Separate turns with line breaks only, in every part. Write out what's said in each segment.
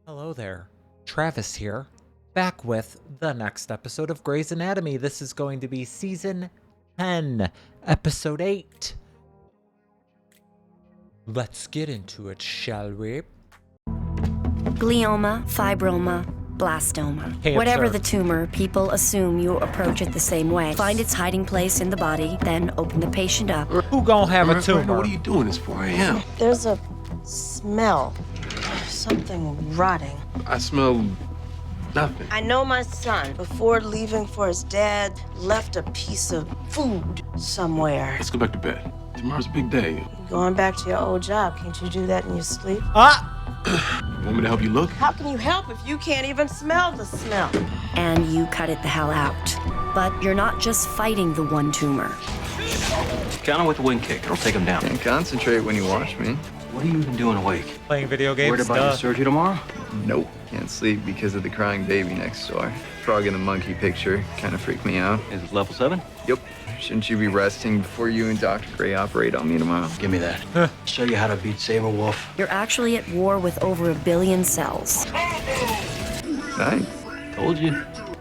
Hello there, Travis here, back with the next episode of Grey's Anatomy. This is going to be Season 10, Episode 8. Let's get into it, shall we?
Glioma, fibroma, blastoma.
Cancer.
Whatever the tumor, people assume you approach it the same way. Find its hiding place in the body, then open the patient up.
Who gonna have a tumor?
What are you doing? It's 4 a.m.
There's a smell. Something rotting.
I smell nothing.
I know my son, before leaving for his dad, left a piece of food somewhere.
Let's go back to bed. Tomorrow's a big day.
You're going back to your old job. Can't you do that in your sleep?
Want me to help you look?
How can you help if you can't even smell the smell?
And you cut it the hell out. But you're not just fighting the one tumor.
Count him with a wing kick. It'll take him down.
Can't concentrate when you watch me.
What are you even doing awake?
Playing video games.
Worried about your surgery tomorrow?
Nope. Can't sleep because of the crying baby next door. Frog in the monkey picture kind of freaked me out.
Is it level 7?
Yep. Shouldn't you be resting before you and Dr. Gray operate on me tomorrow?
Give me that. Show you how to beat Saber Wolf.
You're actually at war with over 1 billion cells.
Nice.
Told you.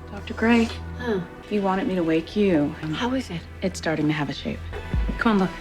Dr. Gray, you wanted me to wake you.
How is it?
It's starting to have a shape. Come on, look.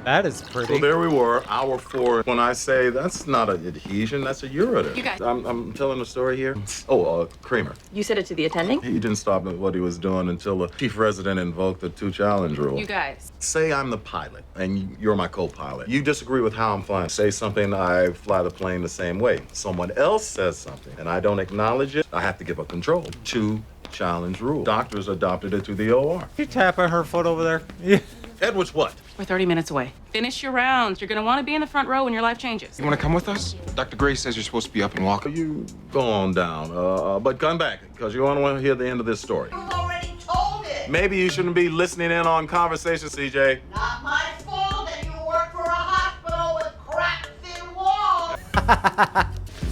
That is pretty.
So there we were, hour 4. When I say that's not an adhesion, that's a ureter.
You guys-
I'm telling a story here. Oh, Kramer.
You said it to the attending?
He didn't stop at what he was doing until the chief resident invoked the 2-challenge rule.
You guys.
Say I'm the pilot and you're my co-pilot. You disagree with how I'm flying. Say something, I fly the plane the same way. Someone else says something and I don't acknowledge it, I have to give up control. 2-challenge rule. Doctors adopted it to the OR.
You tapping her foot over there? Yeah.
Edwards, what?
We're 30 minutes away. Finish your rounds. You're gonna want to be in the front row when your life changes.
You want to come with us? Dr. Gray says you're supposed to be up and walking.
You go on down, but come back, because you don't want to hear the end of this story.
You've already told it.
Maybe you shouldn't be listening in on conversations, CJ.
Not my fault that you work for a hospital with cracked-in walls.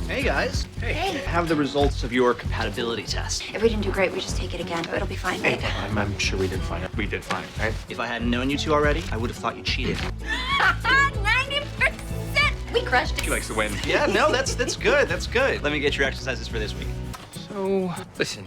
Hey, guys. Hey. Have the results of your compatibility test.
If we didn't do great, we just take it again. It'll be fine.
I'm sure we did fine. We did fine, right? If I hadn't known you two already, I would have thought you cheated.
90%! We crushed it.
She likes to win. Yeah, no, that's good. That's good. Let me get your exercises for this week.
So, listen,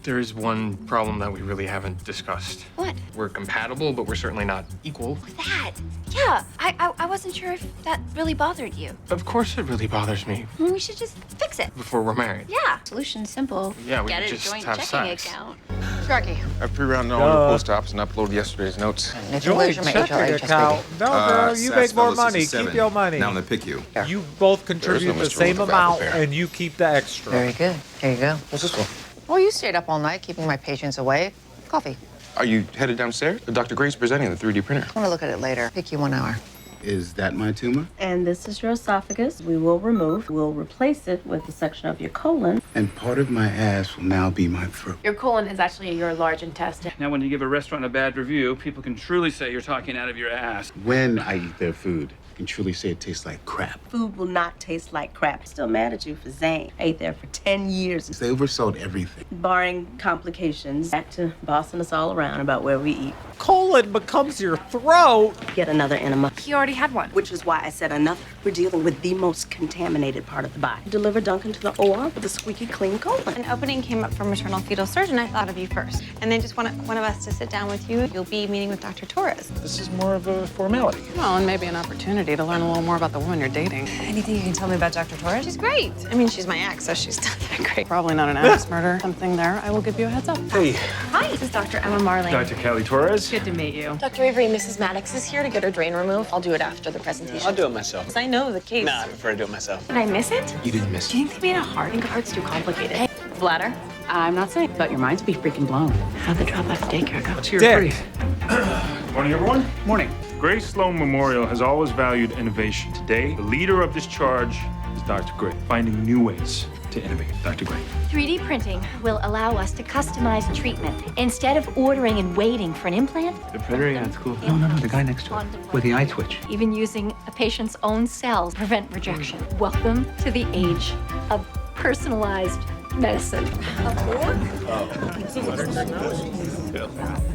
there is one problem that we really haven't discussed.
What?
We're compatible, but we're certainly not equal.
That. Yeah, I wasn't sure if that really bothered you.
Of course it really bothers me
We should just fix it.
before we're married.
Yeah. Solution's simple.
Yeah, we
Get
could
a
just
joint
have
checking
sex.
account.
Sharky.
I pre-rounded all the post ops and uploaded yesterday's notes.
Joint checking account. No, girl, you make more money. Keep your money.
Now I'm gonna pick you.
You both contribute
There's no
the
mystery
same
with the
amount,
apple pear.
and you keep the extra.
Very good. Here you go.
What's this for?
Well, you stayed up all night keeping my patients awake. Coffee.
Are you headed downstairs? Dr. Gray's presenting the 3D printer.
I'm gonna look at it later. Pick you 1 hour.
Is that my tumor?
And this is your esophagus. We'll replace it with a section of your colon.
And part of my ass will now be my throat.
Your colon is actually your large intestine.
Now, when you give a restaurant a bad review, people can truly say you're talking out of your ass.
When I eat their food, I can truly say it tastes like crap.
Food will not taste like crap. Still mad at you for Zane. Ate there for 10 years.
They oversold everything.
Barring complications, back to bossing us all around about where we eat.
Colon becomes your throat.
Get another enema.
He already had one.
Which is why I said another. We're dealing with the most contaminated part of the body. Deliver Duncan to the OR with a squeaky clean colon.
An opening came up for maternal fetal surgeon. I thought of you first. And they just want one of us to sit down with you. You'll be meeting with Dr. Torres.
This is more of a formality.
Well, and maybe an opportunity to learn a little more about the woman you're dating.
Anything you can tell me about Dr. Torres?
She's great. I mean, she's my ex, so she's not that great.
Probably not an axe murder. Something there. I will give you a heads up.
Hey,
Hi, this is Dr. Emma Marley.
Dr. Kelly Torres.
Good to meet you.
Dr. Avery, Mrs. Maddox is here to get her drain removed. I'll do it after the presentation.
I'll do it myself.
I know the case.
Nah, I prefer to do it myself.
Did I miss it?
You didn't miss
Do you think they made it hard? I think heart's too complicated. Hey,
Bladder? I'm not saying, but your mind's be freaking blown.
how'd the drop-off daycare go?
Let's hear
Dick.
it free. Morning, everyone. Morning. Grace Sloan Memorial has always valued innovation. Today, the leader of this charge is Dr. Gray, finding new ways to innovate. Dr. Gray.
3D printing will allow us to customize treatment. Instead of ordering and waiting for an implant,
The printer, yeah, it's cool. No, the guy next to it with the eye twitch.
even using a patient's own cells to prevent rejection. Welcome to the age of personalized medicine.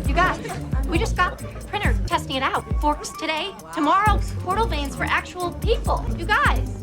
You guys, we just got the printer testing it out. Forks today, tomorrow, portal veins for actual people. You guys.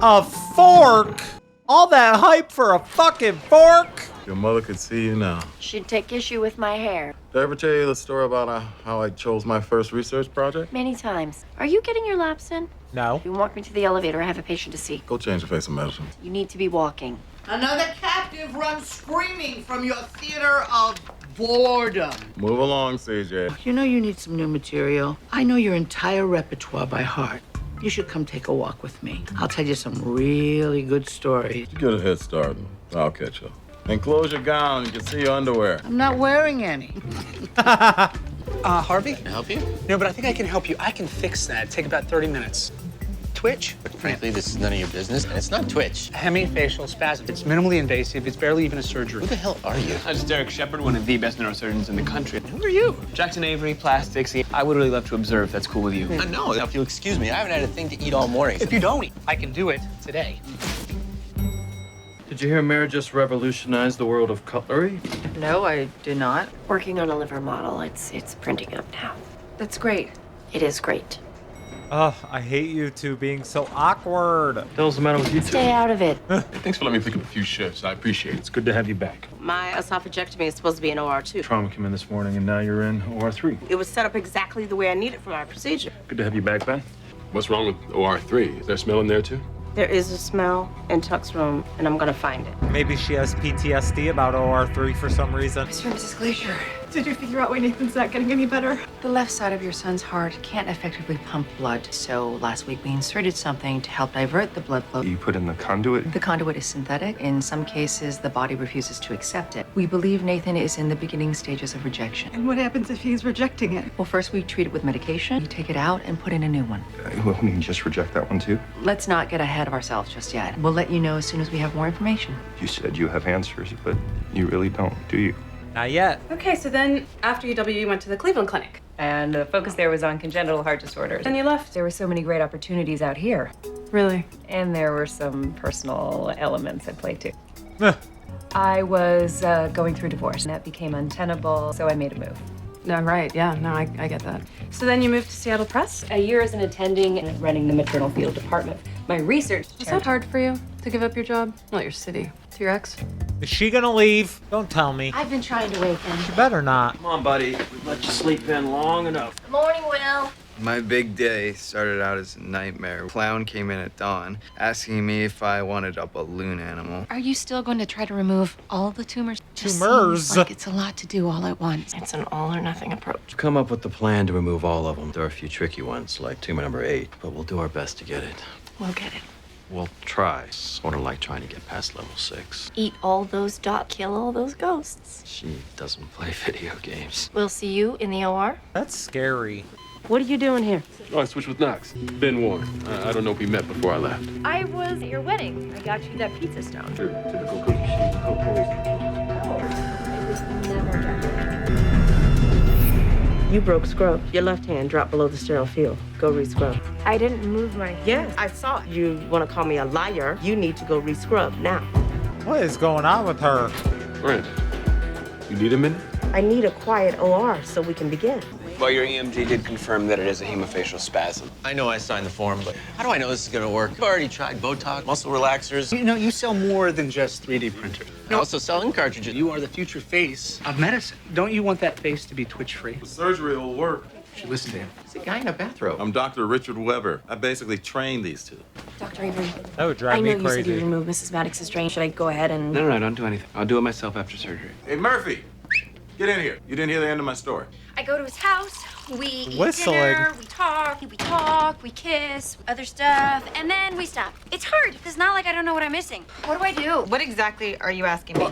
A fork? All that hype for a fucking fork?
Your mother could see you now.
She'd take issue with my hair.
Did I ever tell you the story about how I chose my first research project?
Many times. Are you getting your laps in?
No.
You walk me to the elevator. I have a patient to see.
Go change your face of medicine.
You need to be walking.
Another captive runs screaming from your theater of boredom.
Move along, CJ.
You know you need some new material. I know your entire repertoire by heart. You should come take a walk with me. I'll tell you some really good stories.
You get a head start. I'll catch up. And close your gown. You can see your underwear.
I'm not wearing any.
Harvey? Can I help you? No, but I think I can help you. I can fix that. Take about 30 minutes. Twitch?
But frankly, this is none of your business, and it's not Twitch.
Hemifacial spasm. It's minimally invasive. It's barely even a surgery.
Who the hell are you?
I'm just Derek Shepard, one of the best neurosurgeons in the country. Who are you? Jackson Avery, plastics. I would really love to observe, if that's cool with you.
No, if you'll excuse me, I haven't had a thing to eat all morning.
If you don't, I can do it today.
Did you hear Mare just revolutionized the world of cutlery?
No, I did not.
Working on a liver model. It's printing up now.
That's great.
It is great.
Ugh, I hate you two being so awkward.
What the hell's the matter with you two?
Stay out of it.
Thanks for letting me pick up a few shifts. I appreciate it.
It's good to have you back.
My esophagectomy is supposed to be in OR 2.
Trauma came in this morning, and now you're in OR 3.
It was set up exactly the way I need it for my procedure.
Good to have you back, Ben.
What's wrong with OR 3? Is there smell in there too?
There is a smell in Tuck's room, and I'm gonna find it.
Maybe she has PTSD about OR3 for some reason.
Mr. and Mrs. Glacier,
Did you figure out why Nathan's not getting any better?
the left side of your son's heart can't effectively pump blood. So last week we inserted something to help divert the blood flow.
You put in the conduit?
The conduit is synthetic. In some cases, the body refuses to accept it. We believe Nathan is in the beginning stages of rejection.
And what happens if he's rejecting it?
Well, first we treat it with medication. You take it out and put in a new one.
Well, you just reject that one too?
Let's not get ahead of ourselves just yet. We'll let you know as soon as we have more information.
You said you have answers, but you really don't, do you?
Not yet.
Okay, so then after UW, you went to the Cleveland Clinic.
And the focus there was on congenital heart disorders.
And you left.
There were so many great opportunities out here.
Really?
And there were some personal elements at play too. I was going through divorce, and that became untenable, so I made a move.
No, right. Yeah, no, I get that. So then you moved to Seattle Press?
A year as an attending and running the maternal fetal department. My research...
Was that hard for you to give up your job? Not your city. To your ex?
Is she gonna leave? Don't tell me.
I've been trying to wake him.
She better not.
Come on, buddy. We've let you sleep in long enough.
Good morning, Will.
My big day started out as a nightmare. Clown came in at dawn, asking me if I wanted a balloon animal.
Are you still going to try to remove all the tumors? Just
Tumors?
seems like it's a lot to do all at once. It's an all or nothing approach.
Come up with the plan to remove all of them. There are a few tricky ones, like tumor number 8, but we'll do our best to get it.
We'll get it.
We'll try. Sort of like trying to get past level 6.
Eat all those kill all those ghosts.
She doesn't play video games.
We'll see you in the OR.
That's scary.
What are you doing here?
Oh, I switched with Knox. Ben Warren. I don't know if we met before I left.
I was at your wedding. I got you that pizza stone.
Sure, typical cookie sheet,
You broke scrub. Your left hand dropped below the sterile field. Go re-scrub.
I didn't move my...
Yeah, I saw it. You want to call me a liar? You need to go re-scrub now.
What is going on with her?
Brandon, you need a minute?
I need a quiet OR so we can begin.
Well, your EMG did confirm that it is a hemifacial spasm.
I know I signed the form, but how do I know this is gonna work? I've already tried Botox, muscle relaxers.
You know, you sell more than just 3D printers.
I also sell ink cartridges.
You are the future face of medicine. Don't you want that face to be twitch-free?
The surgery will work.
You should listen to him.
It's a guy in a bathrobe.
I'm Dr. Richard Weber. I basically trained these two.
Dr. Avery.
That would drive
I
me
know you said you
crazy.
removed Mrs. Maddox's drain. Should I go ahead and...
No, don't do anything. I'll do it myself after surgery.
Hey, Murphy, get in here. You didn't hear the end of my story.
I go to his house, we eat
Whistling.
dinner, we talk, we kiss, other stuff, and then we stop. It's hard. It's not like I don't know what I'm missing. What do I do?
What exactly are you asking me?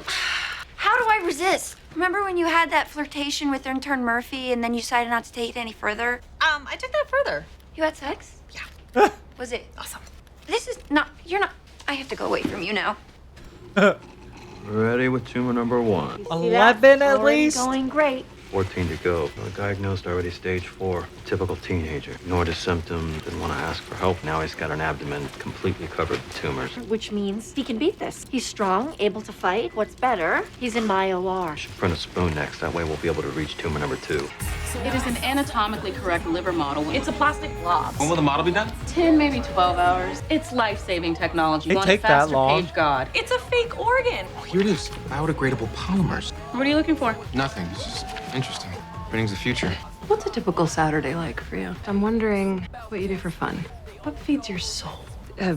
How do I resist? Remember when you had that flirtation with intern Murphy and then you decided not to take it any further?
I took that further.
You had sex?
Yeah.
Was it awesome? This is not, you're not, I have to go away from you now.
Ready with tumor number 1.
11 at
Already
least?
going great.
14 to go. Diagnosed already stage 4. Typical teenager. Ignored his symptoms, didn't want to ask for help. Now he's got an abdomen completely covered with tumors.
Which means he can beat this. He's strong, able to fight. What's better, he's in my OR.
Should print a spoon next. That way we'll be able to reach tumor number 2.
It is an anatomically correct liver model. It's a plastic blob.
When will the model be done?
10, maybe 12 hours. It's life-saving technology.
They
Want
take that
faster
long.
page God. It's a fake organ.
Oh, here it is. Biodegradable polymers.
What are you looking for?
Nothing. It's just interesting. Printing's the future.
What's a typical Saturday like for you? I'm wondering what you do for fun. What feeds your soul?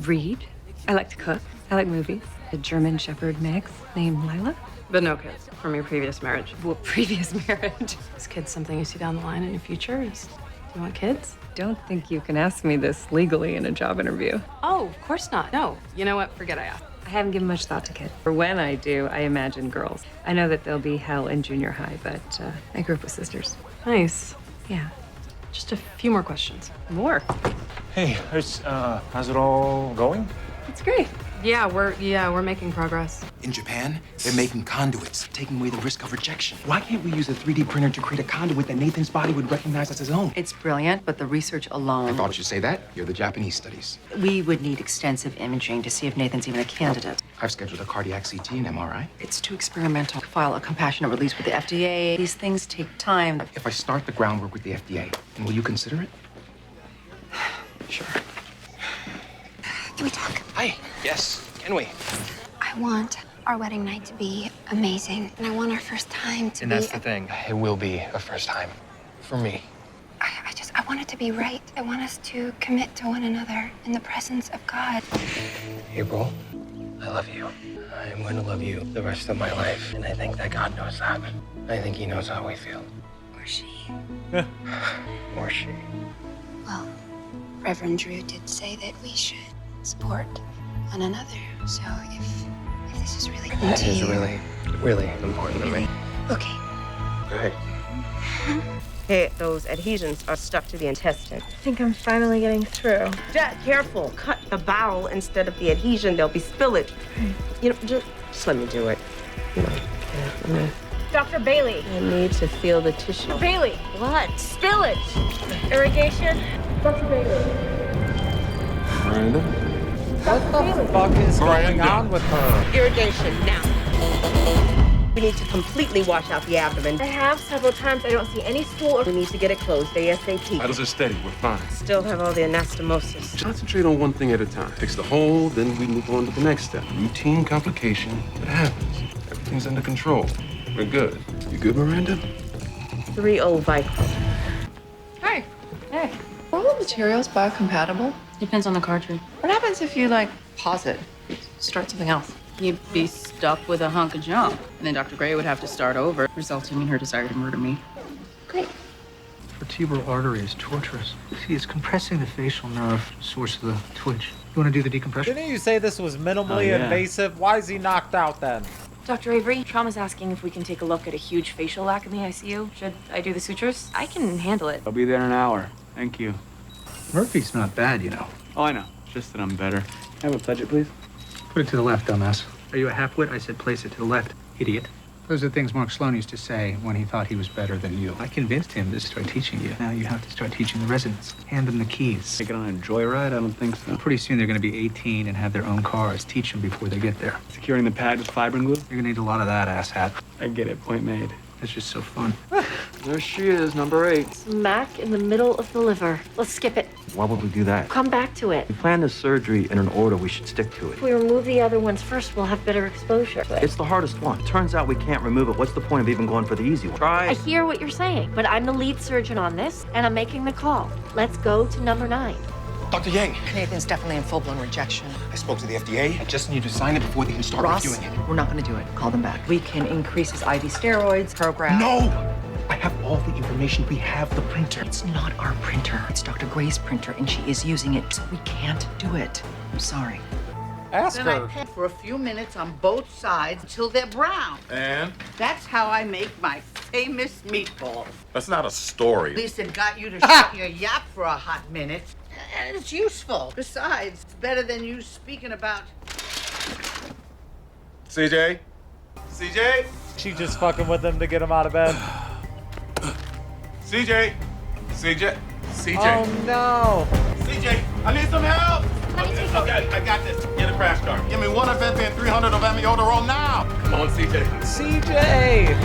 Read. I like to cook. I like movies. A German Shepherd mix named Lila.
But no kids from your previous marriage.
Well, previous marriage.
Is kids something you see down the line in your future? Do you want kids?
Don't think you can ask me this legally in a job interview.
Oh, of course not. No. You know what? Forget I asked.
I haven't given much thought to kids. For when I do, I imagine girls. I know that they'll be hell in junior high, but I grew up with sisters.
Nice.
Yeah.
Just a few more questions.
More.
Hey, how's it all going?
It's great.
Yeah, we're making progress.
In Japan, they're making conduits, taking away the risk of rejection. Why can't we use a 3D printer to create a conduit that Nathan's body would recognize as his own?
It's brilliant, but the research alone.
I thought you'd say that. You're the Japanese studies.
We would need extensive imaging to see if Nathan's even a candidate.
I've scheduled a cardiac CT and MRI.
It's too experimental. File a compassionate release with the FDA. These things take time.
If I start the groundwork with the FDA, then will you consider it?
Sure.
Can we talk?
Hi. Yes. Can we?
I want our wedding night to be amazing, and I want our first time to
And
be.
that's the thing. It will be a first time. For me.
I want it to be right. I want us to commit to one another in the presence of God.
April, I love you. I'm going to love you the rest of my life. And I think that God knows that. I think he knows how we feel.
Or she.
Or she.
Well, Reverend Drew did say that we should support one another. So if this is really important
That
to
is
you.
really, really important to me.
Okay.
Go ahead.
Hey, those adhesions are stuck to the intestine.
I think I'm finally getting through.
Dad, careful. Cut the bowel instead of the adhesion. There'll be spillage. You know, just let me do it.
Dr. Bailey.
I need to feel the tissue.
Bailey.
What?
Spillage. Irrigation. Dr. Bailey.
Miranda?
What the fuck is going on with her?
Irrigation, now. We need to completely wash out the abdomen.
I have several times. I don't see any stool.
We need to get it closed ASAP.
Vitals are steady. We're fine.
Still have all the anastomosis.
Concentrate on one thing at a time. Fix the hole, then we move on to the next step. Routine complication. It happens. Everything's under control. We're good. You good, Miranda?
3-0 Vicodin.
Hi. Hey. Are all the materials biocompatible? Depends on the cartridge. What happens if you, pause it? Start something else? You'd be stuck with a hunk of junk. And then Dr. Gray would have to start over, resulting in her desire to murder me.
Great.
Vertebral artery is torturous. See, it's compressing the facial nerve, source of the twitch. You want to do the decompression?
Didn't you say this was minimally invasive? Why is he knocked out then?
Dr. Avery, Trauma's asking if we can take a look at a huge facial lac in the ICU. Should I do the sutures? I can handle it.
I'll be there in an hour. Thank you.
Murphy's not bad, you know.
Oh, I know. Just that I'm better. Have a budget, please.
Put it to the left, dumbass. Are you a halfwit? I said place it to the left, idiot. Those are the things Mark Sloan used to say when he thought he was better than you. I convinced him to start teaching you. Now you have to start teaching the residents. Hand them the keys.
Take it on a joyride? I don't think so.
Pretty soon they're going to be 18 and have their own cars. Teach them before they get there.
Securing the pad with fiber glue?
You're going to need a lot of that, asshat.
I get it. Point made.
It's just so fun.
There she is, number 8.
Smack in the middle of the liver. Let's skip it.
Why would we do that?
Come back to it.
We planned this surgery in an order. We should stick to it.
If we remove the other ones first, we'll have better exposure.
It's the hardest one. Turns out we can't remove it. What's the point of even going for the easy one?
I
Try.
hear what you're saying, but I'm the lead surgeon on this, and I'm making the call. Let's go to number 9.
Dr. Yang,
Nathan's definitely in full-blown rejection.
I spoke to the FDA. I just need to sign it before they can start
Ross,
reviewing it.
we're not going to do it. Call them back. We can increase his IV steroids program.
No! I have all the information. We have the printer.
It's not our printer. It's Dr. Gray's printer, and she is using it, so we can't do it. I'm sorry.
Ask
Then I
her.
pan for a few minutes on both sides until they're brown.
And?
That's how I make my famous meatballs.
That's not a story.
At least it got you to shut your yap for a hot minute. And it's useful. Besides, it's better than you speaking about...
CJ? CJ?
She just fucking with him to get him out of bed.
CJ! CJ! CJ!
Oh no!
CJ, I need some help! Okay, I got this. Get a crash cart. Give me one of Venti and 300 of amiodarone now!
Come on, CJ.
CJ!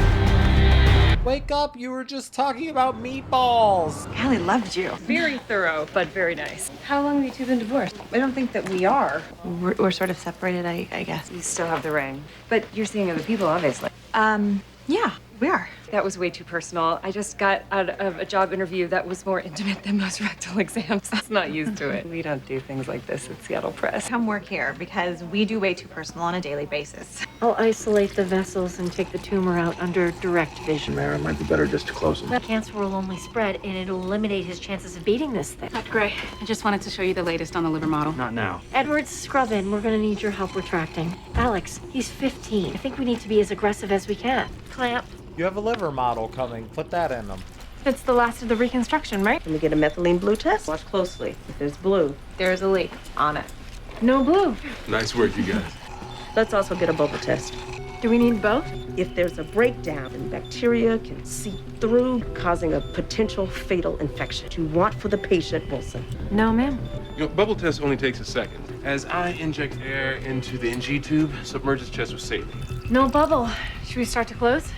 Wake up, you were just talking about meatballs.
Allie loved you.
Very thorough, but very nice. How long have you two been divorced? I don't think that we are.
We're sort of separated, I guess.
You still have the ring. But you're seeing other people, obviously.
Yeah, we are.
That was way too personal. I just got out of a job interview that was more intimate than most rectal exams. I'm not used to it. We don't do things like this at Seattle Press.
Come work here because we do way too personal on a daily basis.
I'll isolate the vessels and take the tumor out under direct vision.
Mara, it might be better just to close them.
That cancer will only spread, and it'll eliminate his chances of beating this thing.
Dr. Gray, I just wanted to show you the latest on the liver model.
Not now.
Edwards, scrub in. We're gonna need your help retracting. Alex, he's 15. I think we need to be as aggressive as we can. Clamp.
You have a liver model coming. Put that in them.
It's the last of the reconstruction, right?
Let me get a methylene blue test. Watch closely. If there's blue,
There's a leak on it.
No blue.
Nice work, you guys.
let's also get a bubble test.
Do we need both?
If there's a breakdown, then bacteria can seep through, causing a potential fatal infection. You want for the patient, Wilson.
No, ma'am.
You know, bubble test only takes a second. As I inject air into the NG tube, submerge his chest with saline.
No bubble. Should we start to close?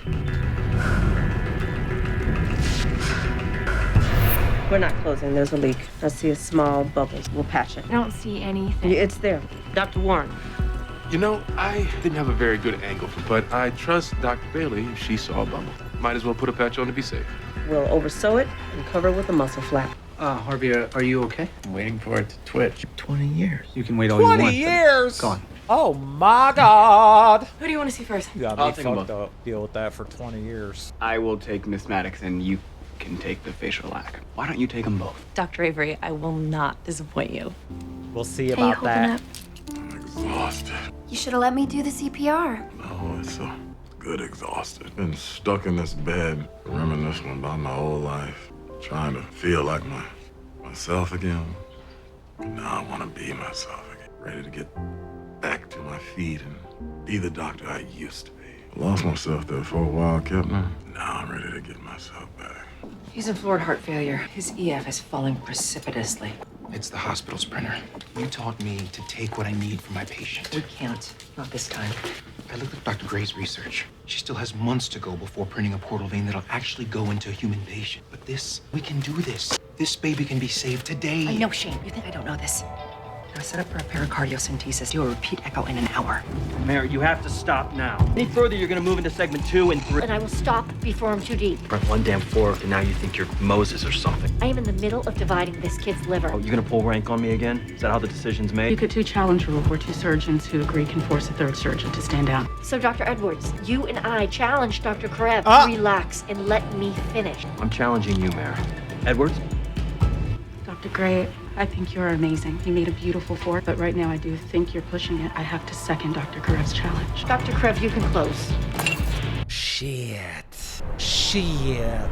We're not closing. There's a leak. I see a small bubble. We'll patch it.
I don't see anything.
It's there. Dr. Warren.
You know, I didn't have a very good angle, but I trust Dr. Bailey if she saw a bubble. Might as well put a patch on to be safe.
We'll oversew it and cover it with a muscle flap.
Harvey, are you okay?
I'm waiting for it to twitch. 20 years.
You can wait all you want.
20 years!
Go on.
Oh my God!
Who do you want to see first?
Yeah,
I'll
me
take 'em
fucked
both.
up. Deal with that for 20 years.
I will take Miss Maddox and you can take the facial lac. Why don't you take them both?
Dr. Avery, I will not disappoint you.
We'll see
Hey,
about
open
that.
up.
I'm exhausted.
You should have let me do the CPR.
Oh, it's so good exhausted. Been stuck in this bed, reminiscing about my old life, trying to feel like myself again. But now I want to be myself again, ready to get back to my feet and be the doctor I used to be. I lost myself there for a while, Captain. Now I'm ready to get myself back.
He's in Florida heart failure. His EF is falling precipitously.
It's the hospital's printer. You taught me to take what I need from my patient.
We can't. Not this time.
I looked at Dr. Gray's research. She still has months to go before printing a portal vein that'll actually go into a human patient. But this, we can do this. This baby can be saved today.
I know, Shane. You think I don't know this? Now set up for a pericardiocentesis. Do a repeat echo in an hour.
Mary, you have to stop now. Any further, you're gonna move into segment 2 and 3.
And I will stop before I'm too deep.
Front one damn fork, and now you think you're Moses or something.
I am in the middle of dividing this kid's liver.
Oh, you gonna pull rank on me again? Is that how the decision's
You
made?
could do challenge rule where 2 surgeons who agree can force a 3rd surgeon to stand down.
So, Dr. Edwards, you and I challenged Dr. Karev. Relax and let me finish.
I'm challenging you, Mary. Edwards?
Dr. Gray, I think you're amazing. You made a beautiful fork, but right now I do think you're pushing it. I have to second Dr. Karev's challenge.
Dr. Karev, you can close.
Shit. Shit.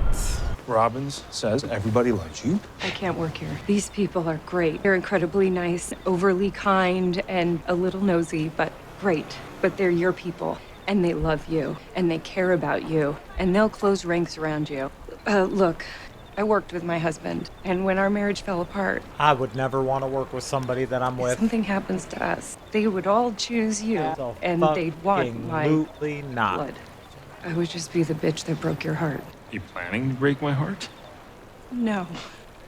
Robbins says everybody loves you.
I can't work here. These people are great. They're incredibly nice, overly kind, and a little nosy, but great. But they're your people, and they love you, and they care about you, and they'll close ranks around you. Look, I worked with my husband, and when our marriage fell apart,
I would never want to work with somebody that I'm
if
with.
something happens to us, they would all choose you, and they'd want my
Absolutely not.
blood. I would just be the bitch that broke your heart.
You planning to break my heart?
No,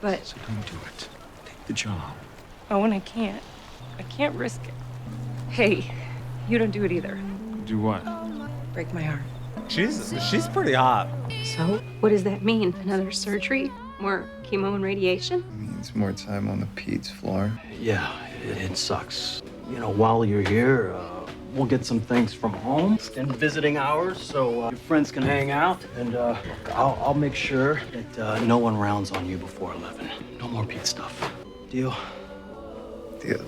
but
So don't do it. Take the job.
oh, and I can't. I can't risk it. Hey, you don't do it either.
Do what?
Break my heart.
She's pretty hot.
So, what does that mean? Another surgery? More chemo and radiation?
Means more time on the peds floor.
Yeah, it sucks. You know, while you're here, we'll get some things from home and visiting hours so your friends can hang out. And look, I'll make sure that no one rounds on you before 11. No more Pete stuff. Deal?
Deal.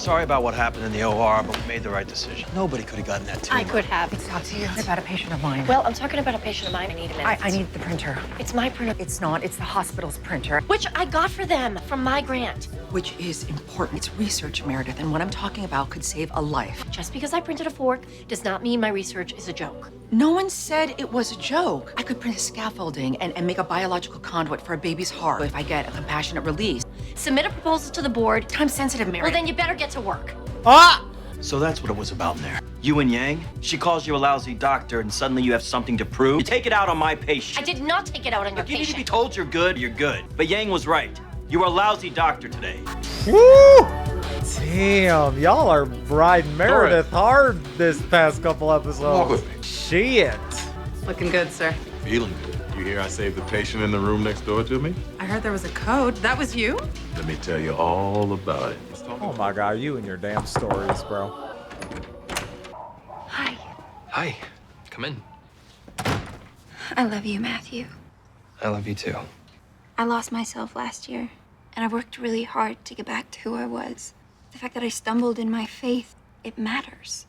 Sorry about what happened in the OR, but we made the right decision. Nobody could have gotten that tumor.
I could have.
It's not to you. It's about a patient of mine.
Well, I'm talking about a patient of mine. I need a minute.
I need the printer.
It's my printer.
It's not. It's the hospital's printer.
Which I got for them from my grant.
Which is important. It's research, Meredith, and what I'm talking about could save a life.
Just because I printed a fork does not mean my research is a joke.
No one said it was a joke. I could print a scaffolding and make a biological conduit for a baby's heart if I get a compassionate release.
Submit a proposal to the board.
Time sensitive, Mary.
Well, then you better get to work.
Ah!
So that's what it was about in there.
You and Yang, she calls you a lousy doctor, and suddenly you have something to prove. You take it out on my patient.
I did not take it out on your
Look, you need to be
patient.
told you're good. But Yang was right. You were a lousy doctor today.
Woo! Damn, y'all are riding Meredith hard this past couple episodes.
Walk with me.
Shit.
Looking good, sir.
Feeling good. You hear I saved the patient in the room next door to me?
I heard there was a code. That was you?
Let me tell you all about it.
Oh my god, you and your damn stories, bro.
Hi.
Hi. Come in.
I love you, Matthew.
I love you too.
I lost myself last year, and I worked really hard to get back to who I was. The fact that I stumbled in my faith, it matters.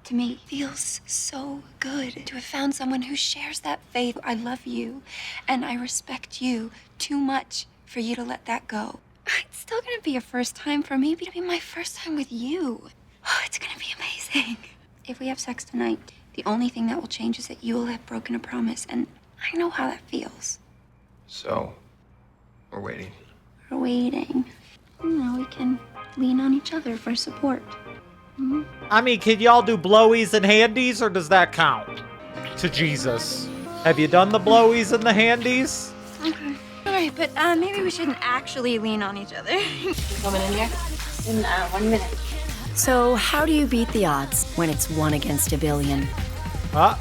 To me, it feels so good to have found someone who shares that faith. I love you, and I respect you too much for you to let that go. It's still gonna be a first time for me, but it'll be my first time with you. Oh, it's gonna be amazing. If we have sex tonight, the only thing that will change is that you will have broken a promise, and I know how that feels.
So, we're waiting.
We're waiting. We can lean on each other for support.
I mean, can y'all do blowies and handies, or does that count? To Jesus. Have you done the blowies and the handies?
Okay. All right, but maybe we shouldn't actually lean on each other.
Coming in here?
In 1 minute.
So how do you beat the odds when it's 1 against a billion?
Ah.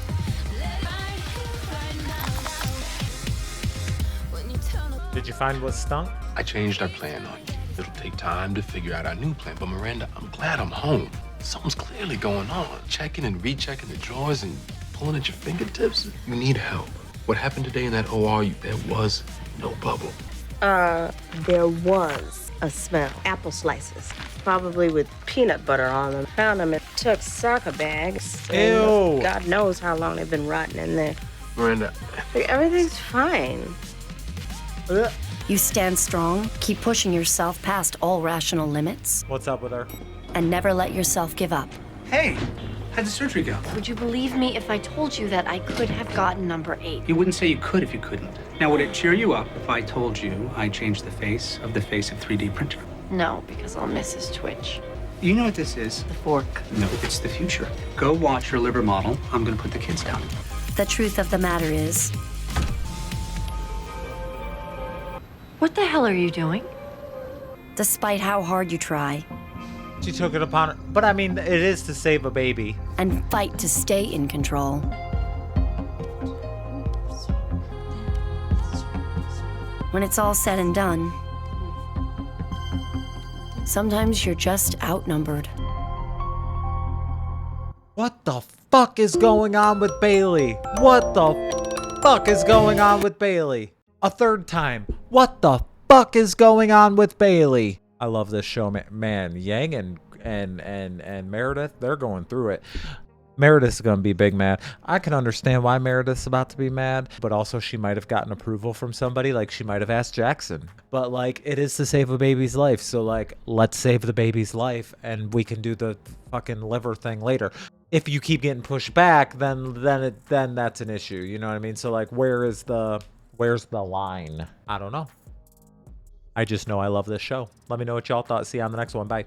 Did you find what stunk?
I changed our plan on you. It'll take time to figure out our new plan, but Miranda, I'm glad I'm home. Something's clearly going on. Checking and rechecking the drawers and pulling at your fingertips. You need help. What happened today in that OR, there was no bubble.
There was a smell. Apple slices, probably with peanut butter on them. Found them in Chuck's soccer bags.
Ew.
God knows how long they've been rotting in there.
Miranda.
Everything's fine.
You stand strong, keep pushing yourself past all rational limits,
What's up with her?
and never let yourself give up.
Hey, how'd the surgery go?
Would you believe me if I told you that I could have gotten number 8?
You wouldn't say you could if you couldn't. Now, would it cheer you up if I told you I changed the face of 3D printer?
No, because I'll miss his twitch.
You know what this is?
The fork.
No, it's the future. Go watch your liver model. I'm gonna put the kids down.
The truth of the matter is... What the hell are you doing? Despite how hard you try,
She took it upon her. But I mean, it is to save a baby.
and fight to stay in control. When it's all said and done, sometimes you're just outnumbered.
What the fuck is going on with Bailey? What the fuck is going on with Bailey? A third time. What the fuck is going on with Bailey? I love this show, man. Yang and Meredith, they're going through it. Meredith's gonna be big mad. I can understand why Meredith's about to be mad, but also she might have gotten approval from somebody, like she might have asked Jackson. But like, it is to save a baby's life, so like, let's save the baby's life, and we can do the fucking liver thing later. If you keep getting pushed back, then that's an issue. You know what I mean? So like, where's the line? I don't know. I just know I love this show. Let me know what y'all thought. See you on the next one. Bye.